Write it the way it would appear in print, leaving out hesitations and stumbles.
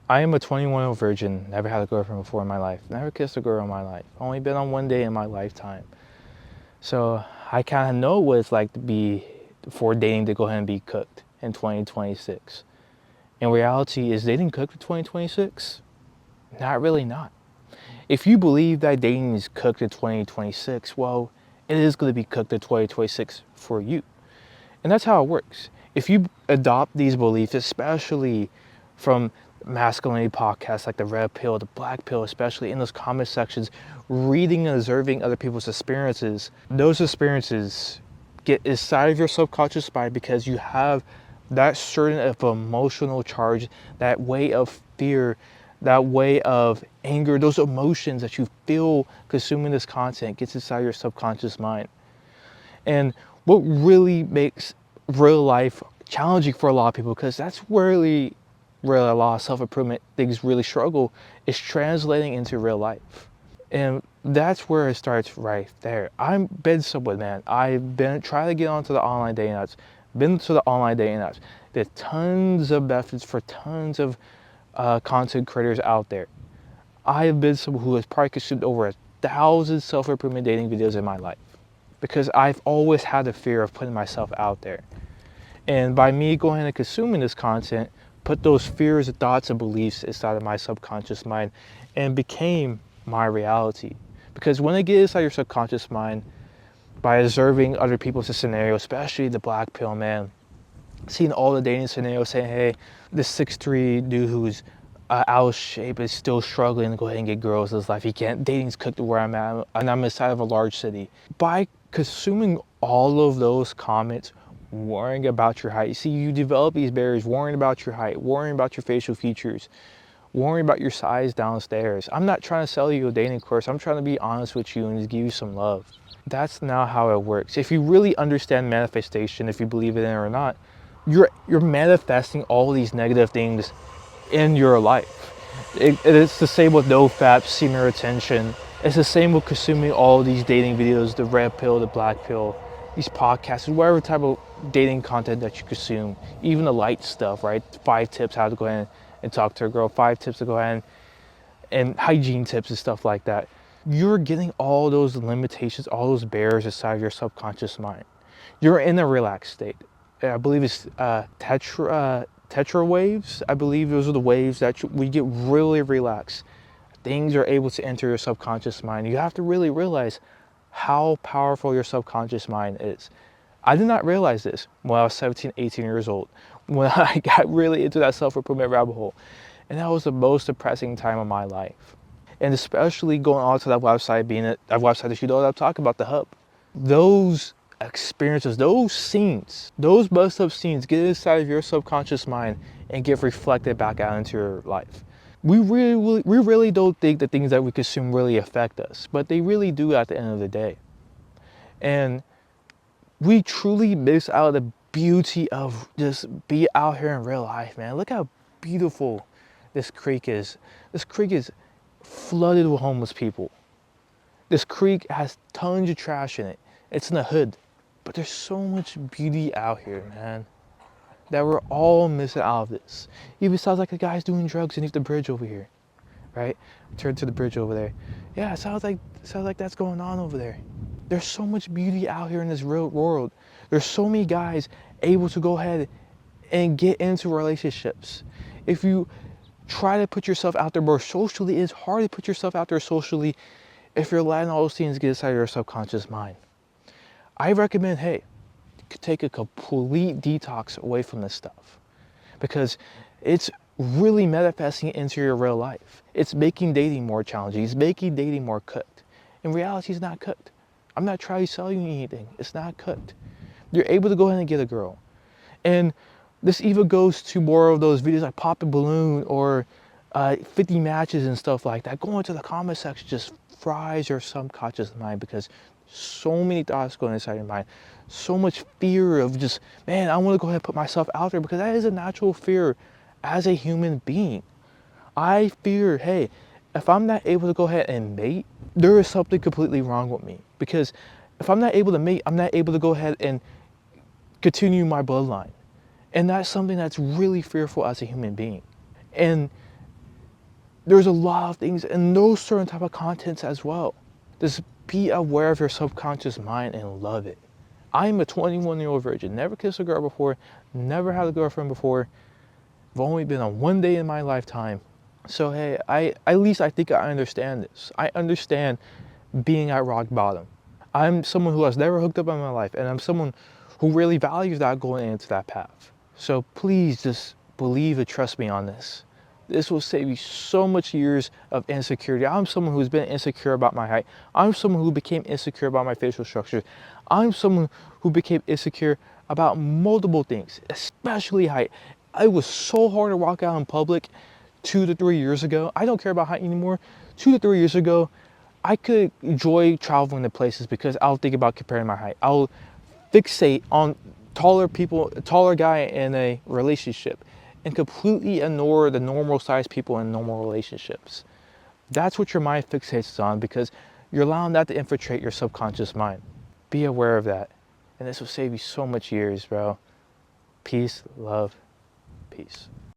I am a 21-year-old virgin, never had a girlfriend before in my life, never kissed a girl in my life, only been on one date in my lifetime. So I kind of know what it's like to be, for dating to go ahead and be cooked in 2026. In reality, is dating cooked in 2026? Not really not. If you believe that dating is cooked in 2026, well, it is going to be cooked in 2026 for you. And that's how it works. If you adopt these beliefs, especially from masculinity podcasts like the Red Pill, the Black Pill, especially in those comment sections, reading and observing other people's experiences, those experiences get inside of your subconscious mind because you have that certain of emotional charge, that way of fear, that way of anger, those emotions that you feel consuming this content gets inside your subconscious mind. And what really makes real life challenging for a lot of people, because that's where a lot of self-improvement things really struggle, is translating into real life. And that's where it starts right there. I've been someone, man. I've been trying to get onto the online dating apps, been to the online dating apps. There's tons of methods for tons of content creators out there. I have been someone who has probably consumed over 1,000 self-improvement dating videos in my life because I've always had the fear of putting myself out there. And by me going and consuming this content, put those fears, thoughts, and beliefs inside of my subconscious mind and became my reality. Because when it gets inside your subconscious mind, by observing other people's scenarios, especially the Black Pill man, seeing all the dating scenarios saying, hey, this 6'3" dude who's out of shape is still struggling to go ahead and get girls in his life. He can't, dating's cooked where I'm at, and I'm inside of a large city. By consuming all of those comments, worrying about your height, see, you develop these barriers, worrying about your height, worrying about your facial features, worrying about your size downstairs. I'm not trying to sell you a dating course. I'm trying to be honest with you and just give you some love. That's not how it works. If you really understand manifestation, if you believe in it or not, you're manifesting all these negative things in your life. It's the same with no fap, semen retention. It's the same with consuming all these dating videos, the red pill, the black pill, these podcasts, whatever type of dating content that you consume, even the light stuff, right? 5 tips how to go ahead and talk to a girl, 5 tips to go ahead and hygiene tips and stuff like that. You're getting all those limitations, all those barriers inside of your subconscious mind. You're in a relaxed state. I believe it's tetra waves. I believe those are the waves that we get really relaxed. Things are able to enter your subconscious mind. You have to really realize how powerful your subconscious mind is. I did not realize this when I was 17, 18 years old, when I got really into that self-improvement rabbit hole. And that was the most depressing time of my life. And especially going on to that website, being that website that you know that I'm talking about, the hub. Those experiences, those scenes, those messed up scenes get inside of your subconscious mind and get reflected back out into your life. We really don't think the things that we consume really affect us, but they really do at the end of the day. And we truly miss out the beauty of just be out here in real life, man. Look how beautiful this creek is. This creek is flooded with homeless people. This creek has tons of trash in it. It's in the hood. But there's so much beauty out here, man, that we're all missing out of this. Even sounds like the guy's doing drugs beneath the bridge over here, right? Turn to the bridge over there. Yeah, it sounds like that's going on over there. There's so much beauty out here in this real world. There's so many guys able to go ahead and get into relationships. If you try to put yourself out there more socially, it's hard to put yourself out there socially if you're letting all those things get inside your subconscious mind. I recommend, hey, take a complete detox away from this stuff because it's really manifesting into your real life. It's making dating more challenging. It's making dating more cooked. In reality, it's not cooked. I'm not trying to sell you anything. It's not cooked. You're able to go ahead and get a girl. And this even goes to more of those videos like Pop a Balloon or 50 matches and stuff like that. Going to the comment section just fries your subconscious mind because so many thoughts going inside your mind. So much fear of just, man, I want to go ahead and put myself out there because that is a natural fear as a human being. I fear, hey, if I'm not able to go ahead and mate, there is something completely wrong with me. Because if I'm not able to mate, I'm not able to go ahead and continue my bloodline. And that's something that's really fearful as a human being. And There's a lot of things in those certain type of contents as well. Just be aware of your subconscious mind and love it. I'm a 21-year-old virgin, never kissed a girl before, never had a girlfriend before. I've only been on one date in my lifetime. So hey, at least I think I understand this. I understand being at rock bottom. I'm someone who has never hooked up in my life, and I'm someone who really values that going into that path. So please just believe and trust me on this. This will save you so much years of insecurity. I'm someone who's been insecure about my height. I'm someone who became insecure about my facial structure. I'm someone who became insecure about multiple things, especially height. It was so hard to walk out in public 2 to 3 years ago. I don't care about height anymore. 2 to 3 years ago, I could enjoy traveling to places because I'll think about comparing my height. I'll fixate on taller people, a taller guy in a relationship, and completely ignore the normal sized people in normal relationships. That's what your mind fixates on because you're allowing that to infiltrate your subconscious mind. Be aware of that. And this will save you so much years, bro. Peace, love, peace.